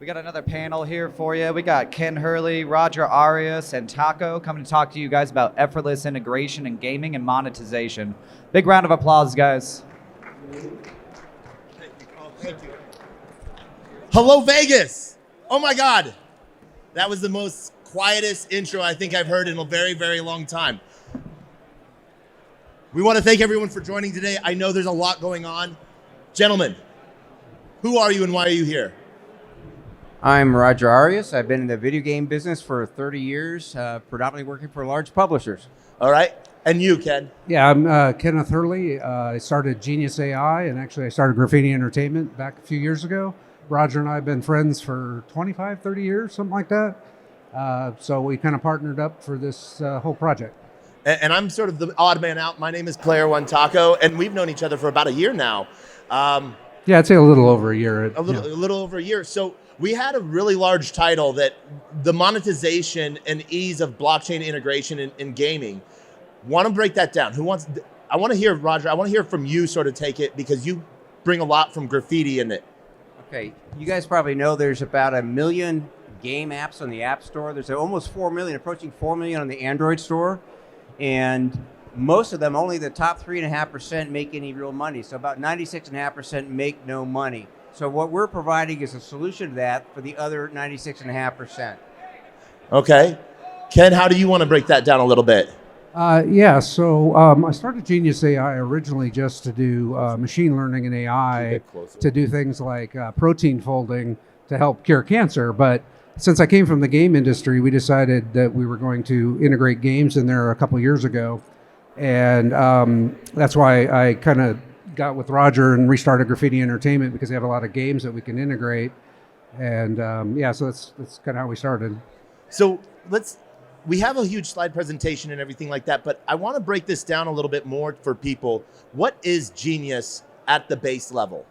We got another panel here for you. We got Ken Hurley, Roger Arias, and Taco coming to talk to you guys about effortless integration in gaming and monetization. Big round of applause, guys. Thank you. Hello, Vegas. Oh my God. That was the most quietest intro I think I've heard in a very, very long time. We want to thank everyone for joining today. I know there's a lot going on. Gentlemen, who are you and why are you here? I'm Roger Arias. I've been in the video game business for 30 years, predominantly working for large publishers. All right. And you, Ken? Yeah, I'm Kenneth Hurley. I started GNUS.ai, and actually I started Graffiti Entertainment back a few years ago. Roger and I have been friends for 25, 30 years, something like that. So we kind of partnered up for this whole project. And I'm sort of the odd man out. My name is Player One Taco, and we've known each other for about a year now. Yeah, I'd say a little over a year. A little over a year. So we had a really large title that the monetization and ease of blockchain integration in gaming. Want to break that down? I want to hear, Roger, I want to hear from you sort of take it because you bring a lot from Graffiti in it. Okay, you guys probably know there's about 1 million game apps on the App Store. There's almost 4 million, approaching 4 million on the Android store. And most of them, only the top 3.5% make any real money. So about 96.5% make no money. So what we're providing is a solution to that for the other 96.5%. Okay. Ken, how do you want to break that down a little bit? So I started GNUS.ai originally just to do machine learning and AI to do things like protein folding to help cure cancer. But since I came from the game industry, we decided that we were going to integrate games in there a couple years ago. And that's why I kind of got with Roger and restarted Graffiti Entertainment, because they have a lot of games that we can integrate. And so that's kind of how we started. So we have a huge slide presentation and everything like that, but I want to break this down a little bit more for people. What is Genius at the base level?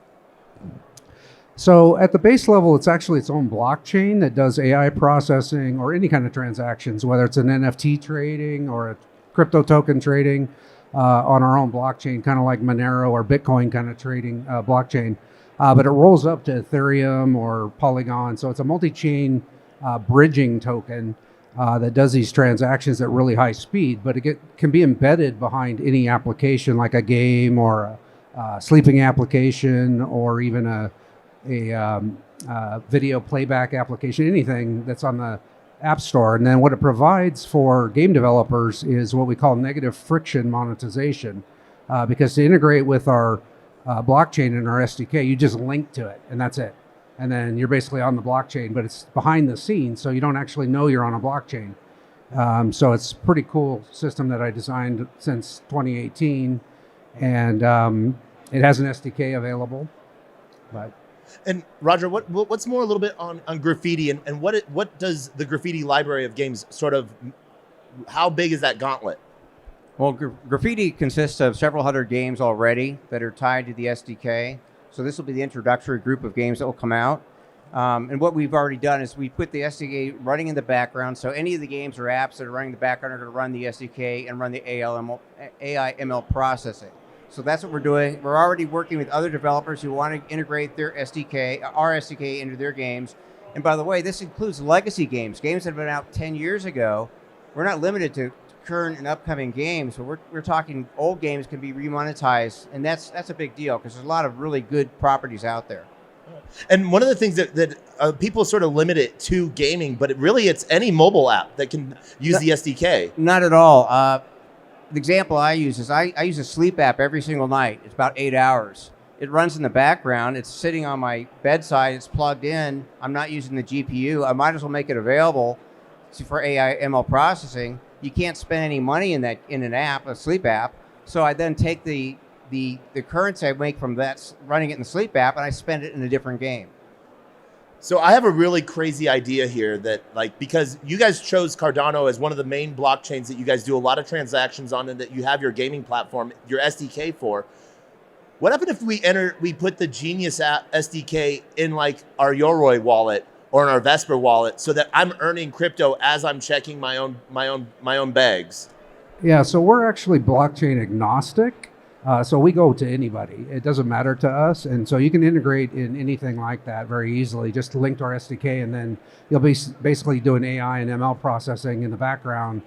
So at the base level, it's actually its own blockchain that does AI processing or any kind of transactions, whether it's an NFT trading or a crypto token trading on our own blockchain, kind of like Monero or Bitcoin kind of trading blockchain. But it rolls up to Ethereum or Polygon. So it's a multi-chain bridging token that does these transactions at really high speed, but it can be embedded behind any application like a game or a sleeping application or even a video playback application, anything that's on the App Store. And then what it provides for game developers is what we call negative friction monetization, because to integrate with our blockchain and our SDK, you just link to it and that's it. And then you're basically on the blockchain, but it's behind the scenes, so you don't actually know you're on a blockchain. So it's a pretty cool system that I designed since 2018, and it has an SDK available. And Roger, what's more a little bit on Graffiti and what does the Graffiti library of games sort of, how big is that gauntlet? Well, Graffiti consists of several hundred games already that are tied to the SDK. So this will be the introductory group of games that will come out. And what we've already done is we put the SDK running in the background. So any of the games or apps that are running in the background are going to run the SDK and run the AI ML processing. So that's what we're doing. We're already working with other developers who want to integrate their SDK, our SDK, into their games. And by the way, this includes legacy games that have been out 10 years ago. We're not limited to current and upcoming games, but we're talking old games can be remonetized, and that's a big deal because there's a lot of really good properties out there. And one of the things that people sort of limit it to gaming, but it's any mobile app that can use the SDK. Not at all. The example I use is I use a sleep app every single night. It's about 8 hours. It runs in the background. It's sitting on my bedside. It's plugged in. I'm not using the GPU. I might as well make it available for AI ML processing. You can't spend any money in an app, a sleep app. So I then take the currency I make from that running it in the sleep app, and I spend it in a different game. So I have a really crazy idea here that, because you guys chose Cardano as one of the main blockchains that you guys do a lot of transactions on and that you have your gaming platform, your SDK for. What happened if we put the Genius app SDK in our Yoroi wallet or in our Vesper wallet so that I'm earning crypto as I'm checking my own bags? Yeah, so we're actually blockchain agnostic. So we go to anybody. It doesn't matter to us. And so you can integrate in anything like that very easily. Just link to our SDK, and then you'll be basically doing AI and ML processing in the background,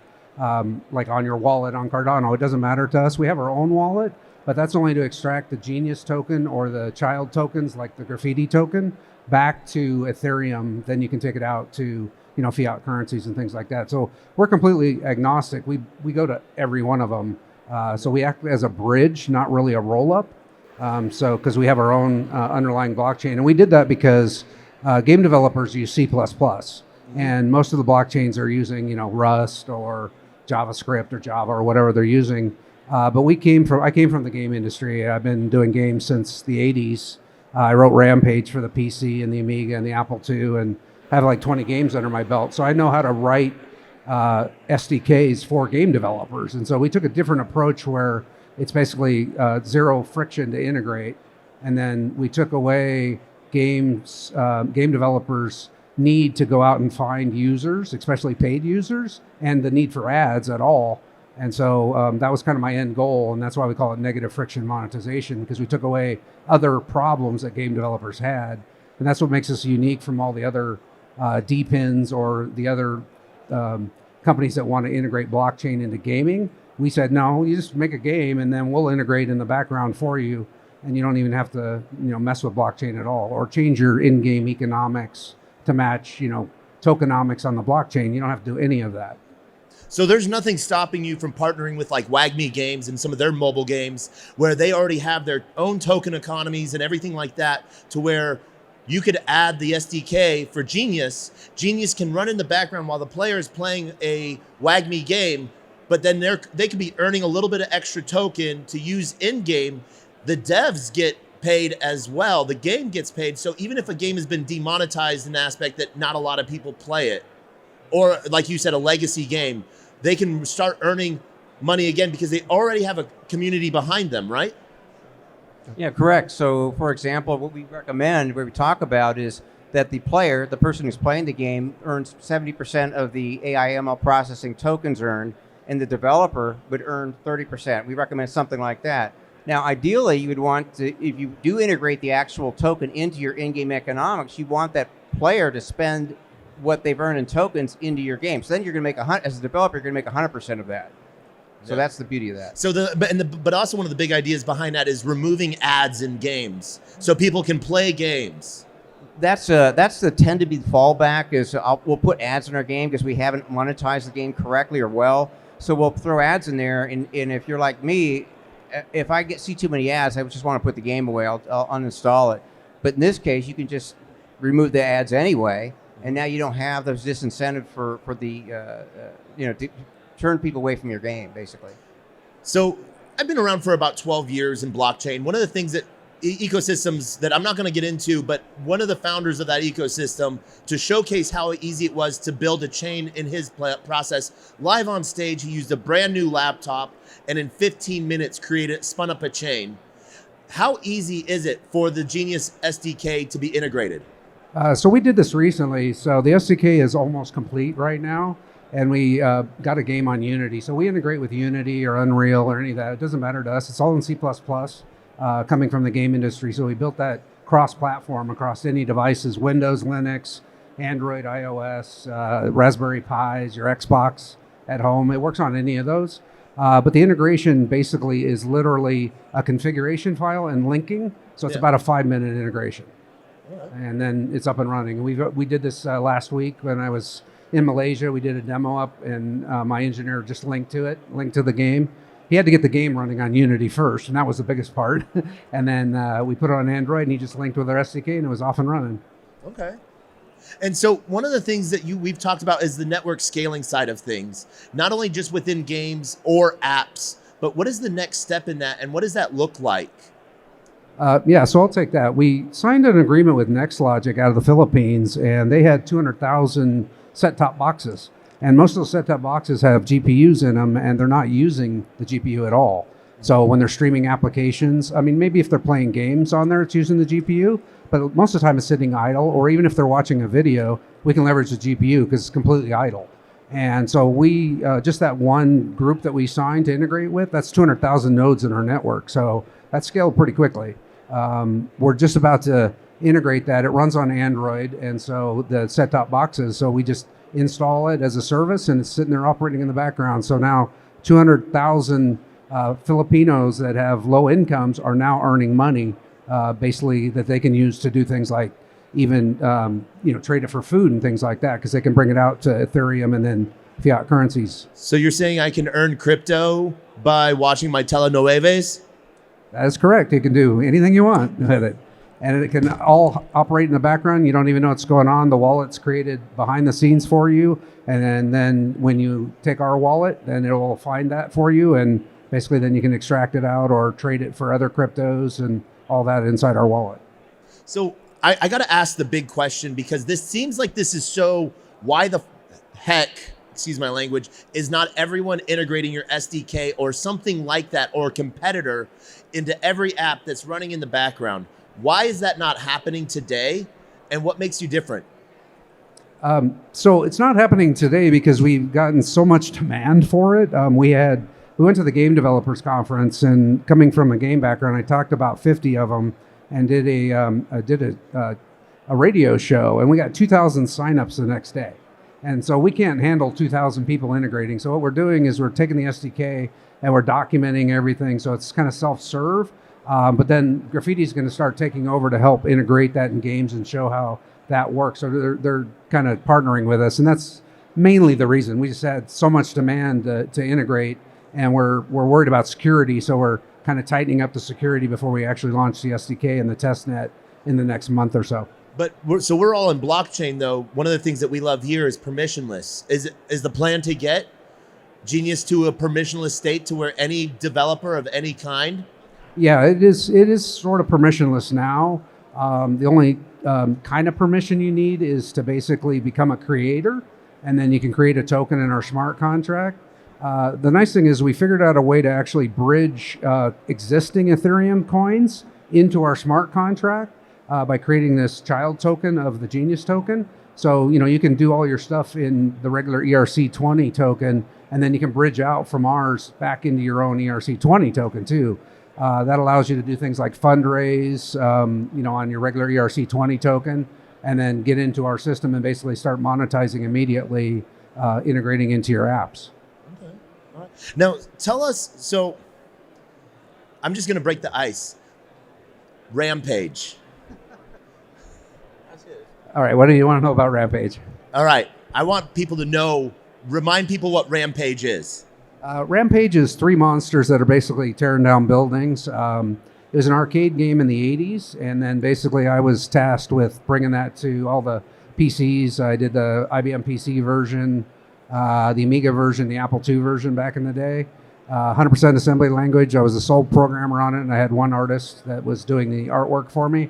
like on your wallet on Cardano. It doesn't matter to us. We have our own wallet, but that's only to extract the GNUS token or the child tokens like the Graffiti token back to Ethereum. Then you can take it out to fiat currencies and things like that. So we're completely agnostic. We go to every one of them. So we act as a bridge, not really a roll-up. So because we have our own underlying blockchain, and we did that because game developers use C++, and most of the blockchains are using Rust or JavaScript or Java or whatever they're using. But I came from the game industry. I've been doing games since the 80s. I wrote Rampage for the PC and the Amiga and the Apple II, and have like 20 games under my belt. So I know how to write SDKs for game developers. And so we took a different approach where it's basically zero friction to integrate. And then we took away game developers' need to go out and find users, especially paid users, and the need for ads at all. And so that was kind of my end goal, and that's why we call it negative friction monetization, because we took away other problems that game developers had. And that's what makes us unique from all the other DPINs or the other companies that want to integrate blockchain into gaming. We said, no, you just make a game and then we'll integrate in the background for you, and you don't even have to mess with blockchain at all or change your in-game economics to match tokenomics on the blockchain. You don't have to do any of that. So there's nothing stopping you from partnering with like WagMe Games and some of their mobile games where they already have their own token economies and everything like that, to where you could add the SDK for Genius. Genius can run in the background while the player is playing a WagMe game, but then they could be earning a little bit of extra token to use in-game. The devs get paid as well. The game gets paid. So even if a game has been demonetized in an aspect that not a lot of people play it, or like you said, a legacy game, they can start earning money again because they already have a community behind them, right? Yeah, correct. So, for example, what we recommend, what we talk about is that the player, the person who's playing the game, earns 70% of the AI ML processing tokens earned, and the developer would earn 30%. We recommend something like that. Now, ideally, you would want to, if you do integrate the actual token into your in-game economics, you want that player to spend what they've earned in tokens into your game. So then you're going to make as a developer, you're going to make 100% of that. So that's the beauty of that. So but also one of the big ideas behind that is removing ads in games so people can play games. That's the tend to be fallback is we'll put ads in our game because we haven't monetized the game correctly or well. So we'll throw ads in there, and if you're like me, if I see too many ads, I just want to put the game away. I'll uninstall it. But in this case, you can just remove the ads anyway, and now you don't have those disincentive for the to turn people away from your game, basically. So I've been around for about 12 years in blockchain. One of the things that ecosystems that I'm not going to get into, but one of the founders of that ecosystem, to showcase how easy it was to build a chain in his process, live on stage, he used a brand new laptop and in 15 minutes spun up a chain. How easy is it for the Genius SDK to be integrated? So we did this recently. So the SDK is almost complete right now. And we got a game on Unity. So we integrate with Unity or Unreal or any of that. It doesn't matter to us. It's all in C++, coming from the game industry. So we built that cross-platform across any devices, Windows, Linux, Android, iOS, Raspberry Pis, your Xbox at home. It works on any of those. But the integration basically is literally a configuration file and linking. So it's about a 5-minute integration. Right. And then it's up and running. We did this last week when I was in Malaysia. We did a demo up, and my engineer just linked to the game. He had to get the game running on Unity first, and that was the biggest part. And then we put it on Android, and he just linked with our SDK, and it was off and running. Okay. And so one of the things that we've talked about is the network scaling side of things, not only just within games or apps, but what is the next step in that, and what does that look like? So I'll take that. We signed an agreement with NextLogic out of the Philippines, and they had 200,000 set-top boxes. And most of those set-top boxes have GPUs in them, and they're not using the GPU at all. So when they're streaming applications, I mean, maybe if they're playing games on there, it's using the GPU, but most of the time it's sitting idle, or even if they're watching a video, we can leverage the GPU because it's completely idle. And so we, just that one group that we signed to integrate with, that's 200,000 nodes in our network. So that scaled pretty quickly. We're just about to integrate that. It runs on Android, and so the set-top boxes, so we just install it as a service, and it's sitting there operating in the background. So now 200,000 Filipinos that have low incomes are now earning money, basically, that they can use to do things like even trade it for food and things like that, because they can bring it out to Ethereum and then fiat currencies. So you're saying I can earn crypto by watching my telenovelas? That is correct. You can do anything you want with it. And it can all operate in the background. You don't even know what's going on. The wallet's created behind the scenes for you. And then when you take our wallet, then it will find that for you. And basically then you can extract it out or trade it for other cryptos and all that inside our wallet. So I got to ask the big question, because this seems like this is so, why the heck, excuse my language, is not everyone integrating your SDK or something like that or competitor into every app that's running in the background? Why is that not happening today? And what makes you different? So it's not happening today because we've gotten so much demand for it. We went to the Game Developers Conference, and coming from a game background, I talked about 50 of them and did a radio show, and we got 2,000 signups the next day. And so we can't handle 2,000 people integrating. So what we're doing is we're taking the SDK and we're documenting everything. So it's kind of self-serve. But then Graffiti is going to start taking over to help integrate that in games and show how that works. So they're kind of partnering with us, and that's mainly the reason. We just had so much demand to integrate, and we're worried about security. So we're kind of tightening up the security before we actually launch the SDK and the testnet in the next month or so. But we're all in blockchain, though. One of the things that we love here is permissionless. Is the plan to get Genius to a permissionless state to where any developer of any kind? Yeah, it is sort of permissionless now. The only kind of permission you need is to basically become a creator, and then you can create a token in our smart contract. The nice thing is we figured out a way to actually bridge existing Ethereum coins into our smart contract by creating this child token of the Genius token. So, you can do all your stuff in the regular ERC20 token, and then you can bridge out from ours back into your own ERC20 token too. That allows you to do things like fundraise, on your regular ERC20 token, and then get into our system and basically start monetizing immediately, integrating into your apps. Okay. All right. Now, tell us, so I'm just going to break the ice. Rampage. All right, what do you want to know about Rampage? All right. I want people to know, remind people what Rampage is. Rampage is three monsters that are basically tearing down buildings. It was an arcade game in the 80s, and then basically I was tasked with bringing that to all the PCs. I did the IBM PC version, the Amiga version, the Apple II version back in the day. 100% assembly language. I was the sole programmer on it, and I had one artist that was doing the artwork for me.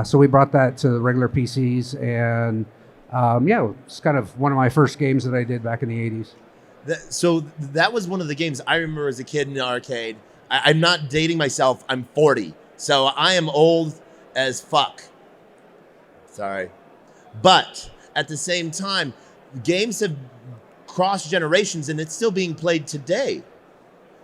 So we brought that to the regular PCs, and it's kind of one of my first games that I did back in the 80s. So that was one of the games I remember as a kid in the arcade. I'm not dating myself. I'm 40. So I am old as fuck. Sorry. But at the same time, games have crossed generations, and it's still being played today.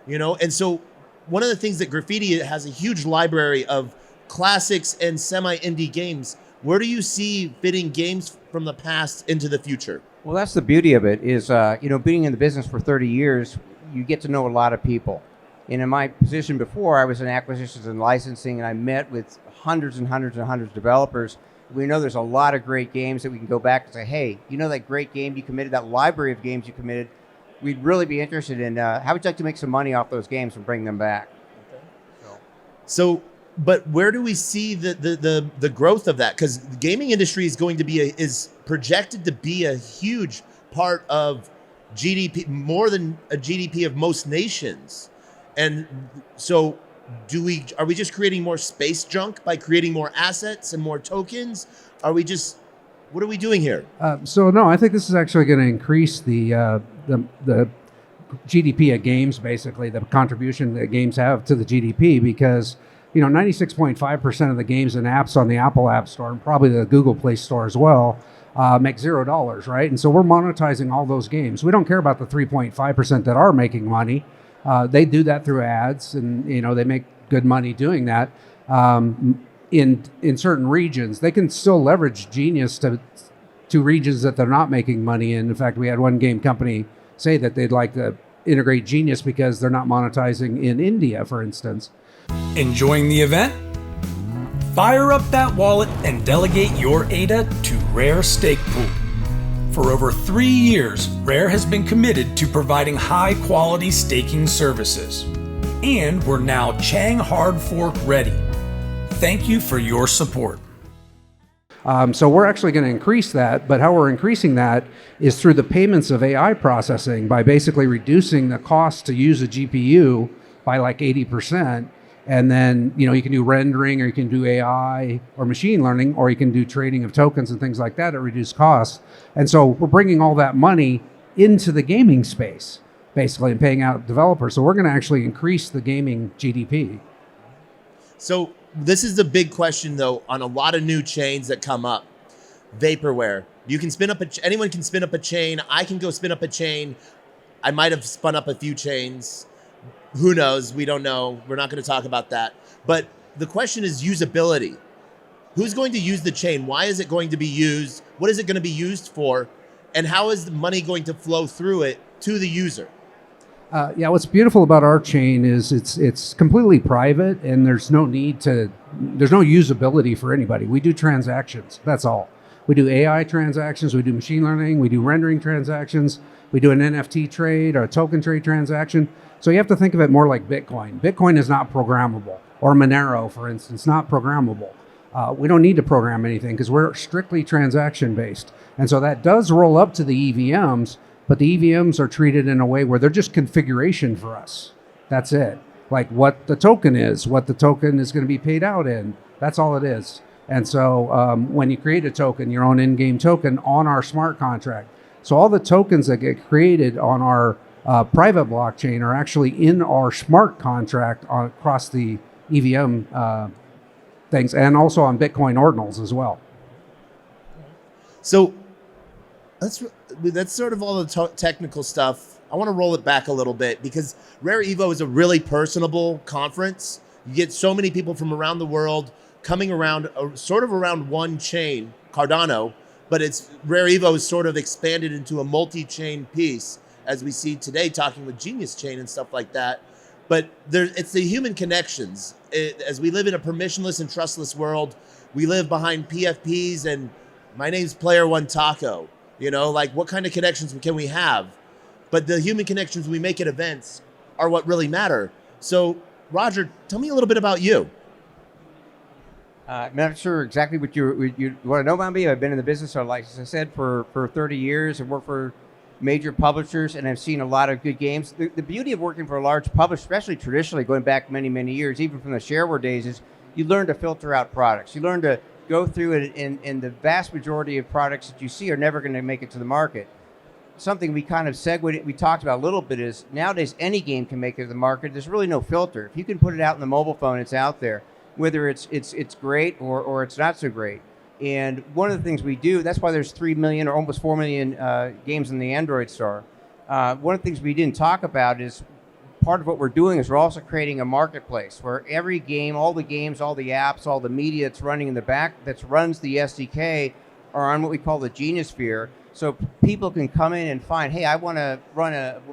And so one of the things that Graffiti has a huge library of classics and semi-indie games. Where do you see fitting games from the past into the future? Well, that's the beauty of it is, being in the business for 30 years, you get to know a lot of people. And in my position before, I was in acquisitions and licensing, and I met with hundreds and hundreds and hundreds of developers. We know there's a lot of great games that we can go back and say, hey, that great game you committed, that library of games you committed, we'd really be interested in, how would you like to make some money off those games and bring them back? So but where do we see the growth of that? Because the gaming industry is going to be is projected to be a huge part of GDP, more than a GDP of most nations. And so are we just creating more space junk by creating more assets and more tokens? What are we doing here? No, I think this is actually going to increase the GDP of games, basically the contribution that games have to the GDP, because 96.5% of the games and apps on the Apple App Store, and probably the Google Play Store as well, make $0, right? And so we're monetizing all those games. We don't care about the 3.5% that are making money. They do that through ads, and they make good money doing that. In certain regions, they can still leverage Genius to regions that they're not making money in. In fact, we had one game company say that they'd like to integrate Genius because they're not monetizing in India, for instance. Enjoying the event? Fire up that wallet and delegate your ADA to Rare Stake Pool. For over 3 years, Rare has been committed to providing high-quality staking services. And we're now Chang Hard Fork ready. Thank you for your support. So we're actually going to increase that, but how we're increasing that is through the payments of AI processing by basically reducing the cost to use a GPU by like 80%. And then, you can do rendering, or you can do AI or machine learning, or you can do trading of tokens and things like that at reduced costs. And so we're bringing all that money into the gaming space, basically, and paying out developers. So we're going to actually increase the gaming GDP. So this is the big question, though, on a lot of new chains that come up. Vaporware. You can spin up anyone can spin up a chain. I can go spin up a chain. I might have spun up a few chains. Who knows? We don't know. We're not going to talk about that. But the question is usability. Who's going to use the chain? Why is it going to be used? What is it going to be used for? And how is the money going to flow through it to the user? What's beautiful about our chain is it's completely private, and there's no usability for anybody. We do transactions. That's all. We do AI transactions. We do machine learning. We do rendering transactions. We do an NFT trade or a token trade transaction. So you have to think of it more like Bitcoin. Bitcoin is not programmable, or Monero, for instance, not programmable. We don't need to program anything because we're strictly transaction based. And so that does roll up to the EVMs, but the EVMs are treated in a way where they're just configuration for us. That's it. Like what the token is going to be paid out in. That's all it is. And so when you create a token, your own in-game token on our smart contract. So all the tokens that get created on our private blockchain are actually in our smart contract across the EVM things, and also on Bitcoin ordinals as well. So that's sort of all the technical stuff. I want to roll it back a little bit because Rare Evo is a really personable conference. You get so many people from around the world coming around, sort of around one chain, Cardano, but Rare Evo is sort of expanded into a multi-chain piece, as we see today, talking with Genius Chain and stuff like that. But it's the human connections. As we live in a permissionless and trustless world, we live behind PFPs and my name's Player One Taco. What kind of connections can we have? But the human connections we make at events are what really matter. So, Roger, tell me a little bit about you. I'm not sure exactly what you want to know about me. I've been in the business, like I said, for 30 years and worked for major publishers, and I've seen a lot of good games. The beauty of working for a large publisher, especially traditionally going back many, many years, even from the shareware days, is you learn to filter out products. You learn to go through it, and the vast majority of products that you see are never going to make it to the market. Something we kind of we talked about a little bit is nowadays any game can make it to the market. There's really no filter. If you can put it out in the mobile phone, it's out there, whether it's great or it's not so great. And one of the things we do, that's why there's 3 million or almost 4 million games in the Android store. One of the things we didn't talk about is part of what we're doing is we're also creating a marketplace where every game, all the games, all the apps, all the media that's running in the back, that runs the SDK, are on what we call the Genius Sphere. So people can come in and find, hey, I want to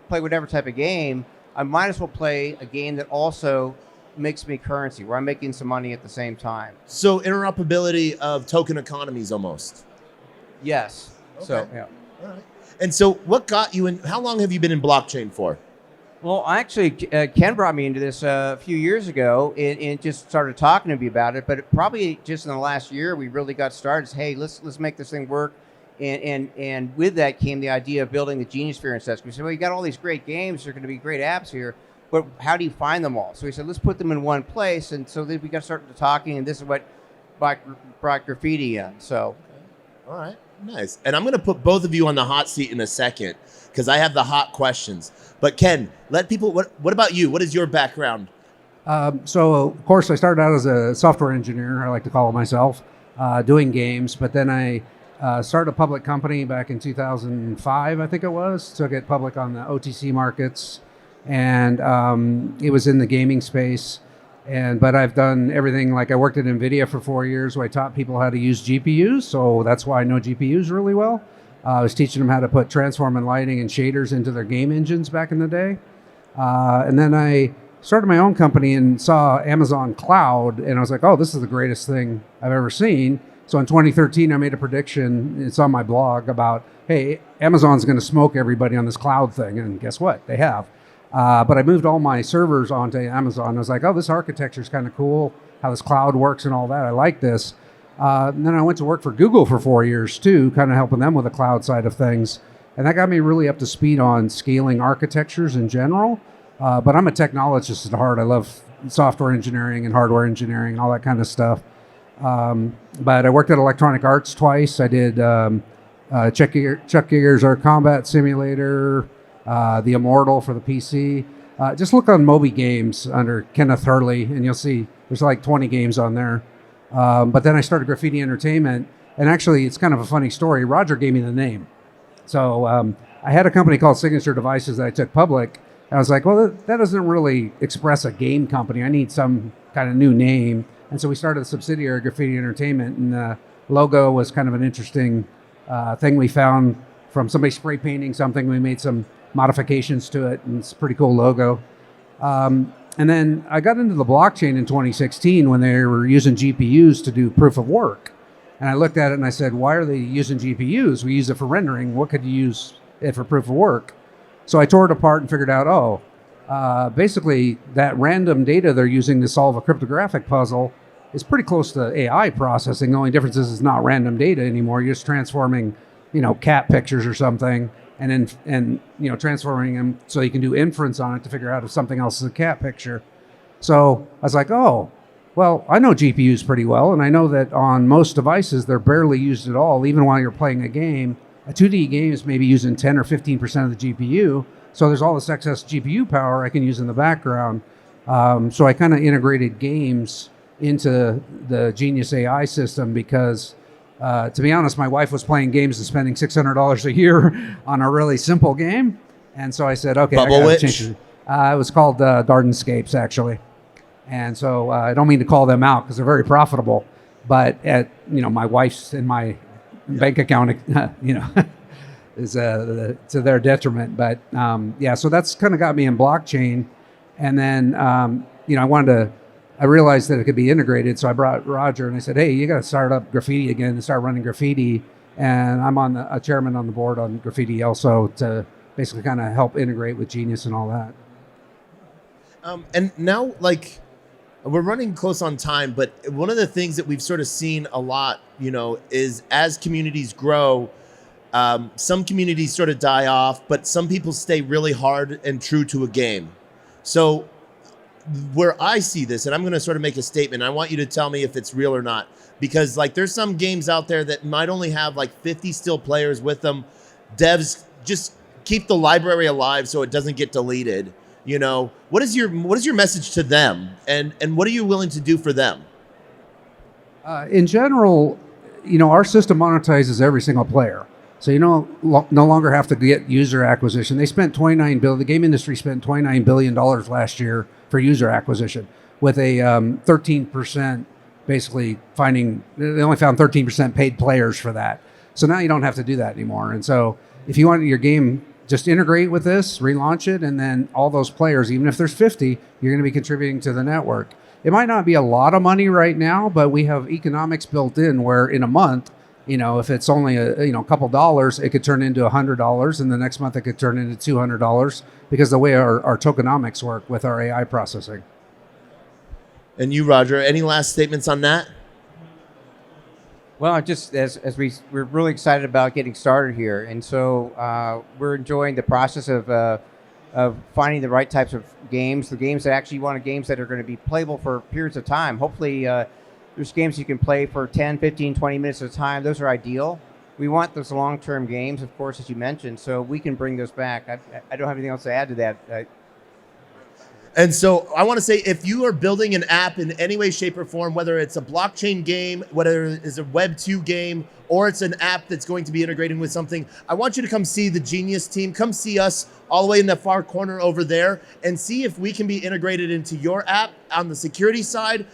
play whatever type of game. I might as well play a game that also makes me currency, where I'm making some money at the same time. So interoperability of token economies almost. Yes. Okay. So, yeah. All right. And so what got you in, how long have you been in blockchain for? Well, actually, Ken brought me into this a few years ago and just started talking to me about it. But probably just in the last year, we really got started. Hey, let's make this thing work. And with that came the idea of building the Genius Sphere and such. We said, well, you got all these great games. There are going to be great apps here. But how do you find them all? So we said, let's put them in one place. And so then we got started talking, and this is what brought Graffiti in. So, okay. All right, nice. And I'm going to put both of you on the hot seat in a second because I have the hot questions. But Ken, let people. What about you? What is your background? So of course, I started out as a software engineer. I like to call myself, doing games. But then I Started a public company back in 2005, I think it was. Took it public on the OTC markets, and it was in the gaming space. But I've done everything. Like, I worked at NVIDIA for 4 years, where I taught people how to use GPUs. So that's why I know GPUs really well. I was teaching them how to put transform and lighting and shaders into their game engines back in the day. And then I started my own company and saw Amazon Cloud, and I was like, oh, this is the greatest thing I've ever seen. So in 2013, I made a prediction. It's on my blog about, hey, Amazon's going to smoke everybody on this cloud thing. And guess what? They have. But I moved all my servers onto Amazon. I was like, oh, this architecture is kind of cool, how this cloud works and all that. I like this. And then I went to work for Google for 4 years too, kind of helping them with the cloud side of things. And that got me really up to speed on scaling architectures in general. But I'm a technologist at heart. I love software engineering and hardware engineering and all that kind of stuff. But I worked at Electronic Arts twice. I did Chuck Yeager's Our Combat Simulator, The Immortal for the PC. Just look on Moby Games under Kenneth Hurley, and you'll see there's like 20 games on there. But then I started Graffiti Entertainment, and actually it's kind of a funny story. Roger gave me the name. So I had a company called Signature Devices that I took public. I was like, well, that doesn't really express a game company. I need some kind of new name. And so we started a subsidiary, Graffiti Entertainment, and the logo was kind of an interesting thing we found from somebody spray painting something. We made some modifications to it, and it's a pretty cool logo. And then I got into the blockchain in 2016 when they were using GPUs to do proof of work. And I looked at it and I said, why are they using GPUs? We use it for rendering. What could you use it for proof of work? So I tore it apart and figured out, basically that random data they're using to solve a cryptographic puzzle is pretty close to AI processing. The only difference is it's not random data anymore. You're just transforming, cat pictures or something, and then transforming them so you can do inference on it to figure out if something else is a cat picture. So I was like, oh, well, I know GPUs pretty well, and I know that on most devices they're barely used at all, even while you're playing a game. A 2D game is maybe using 10 or 15% of the GPU. So there's all this excess GPU power I can use in the background. So I kind of integrated games into the GNUS.ai system because, to be honest, my wife was playing games and spending $600 a year on a really simple game. And so I said, okay, Bubble I gotta Witch? change it. It was called Gardenscapes, actually. And so I don't mean to call them out because they're very profitable. But my wife's in my bank account, is to their detriment. But so that's kind of got me in blockchain. And then, I realized that it could be integrated. So I brought Roger and I said, hey, you got to start up Graffiti again and start running Graffiti. And I'm a chairman on the board on Graffiti also to basically kind of help integrate with GNUS and all that. And now, we're running close on time, but one of the things that we've sort of seen a lot, is as communities grow, some communities sort of die off, but some people stay really hard and true to a game. So where I see this, and I'm going to sort of make a statement, I want you to tell me if it's real or not, because there's some games out there that might only have 50 still players with them. Devs just keep the library alive so it doesn't get deleted. What is your message to them, and what are you willing to do for them? In general, our system monetizes every single player. So you no longer have to get user acquisition. They spent the game industry spent $29 billion last year for user acquisition, with a 13% basically they only found 13% paid players for that. So now you don't have to do that anymore. And so if you want your game, just integrate with this, relaunch it, and then all those players, even if there's 50, you're going to be contributing to the network. It might not be a lot of money right now, but we have economics built in where in a month, if it's only a couple dollars, it could turn into $100, and the next month it could turn into $200 because the way our tokenomics work with our AI processing. And you, Roger, any last statements on that? Well, just we're really excited about getting started here, and so we're enjoying the process of finding the right types of games, the games that actually games that are going to be playable for periods of time. Hopefully, there's games you can play for 10, 15, 20 minutes at a time. Those are ideal. We want those long-term games, of course, as you mentioned, so we can bring those back. I don't have anything else to add to that. And so I want to say, if you are building an app in any way, shape, or form, whether it's a blockchain game, whether it's a Web 2 game, or it's an app that's going to be integrating with something, I want you to come see the GNUS team. Come see us all the way in the far corner over there and see if we can be integrated into your app. On the security side,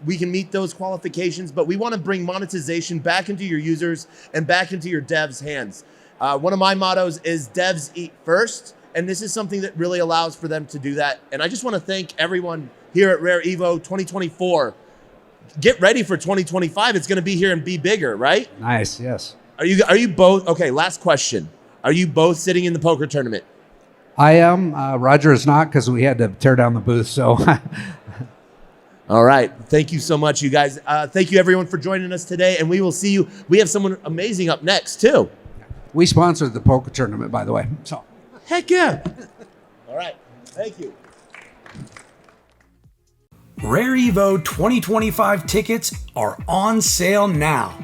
we can meet those qualifications, but we want to bring monetization back into your users and back into your devs' hands. One of my mottos is devs eat first. And this is something that really allows for them to do that. And I just want to thank everyone here at Rare Evo 2024. Get ready for 2025. It's going to be here and be bigger, right? Nice, yes. Are you both? Okay, last question. Are you both sitting in the poker tournament? I am. Roger is not, because we had to tear down the booth. So, All right. Thank you so much, you guys. Thank you, everyone, for joining us today. And we will see you. We have someone amazing up next, too. we sponsored the poker tournament, by the way. So. Heck yeah. All right. Thank you. Rare Evo 2025 tickets are on sale now.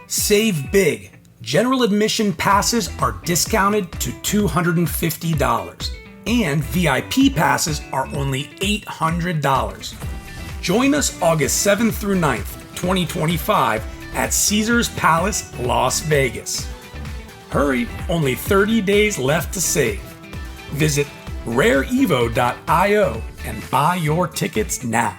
Save big. General admission passes are discounted to $250, and VIP passes are only $800. Join us August 7th through 9th, 2025 at Caesars Palace, Las Vegas. Hurry, only 30 days left to save. Visit rareevo.io and buy your tickets now.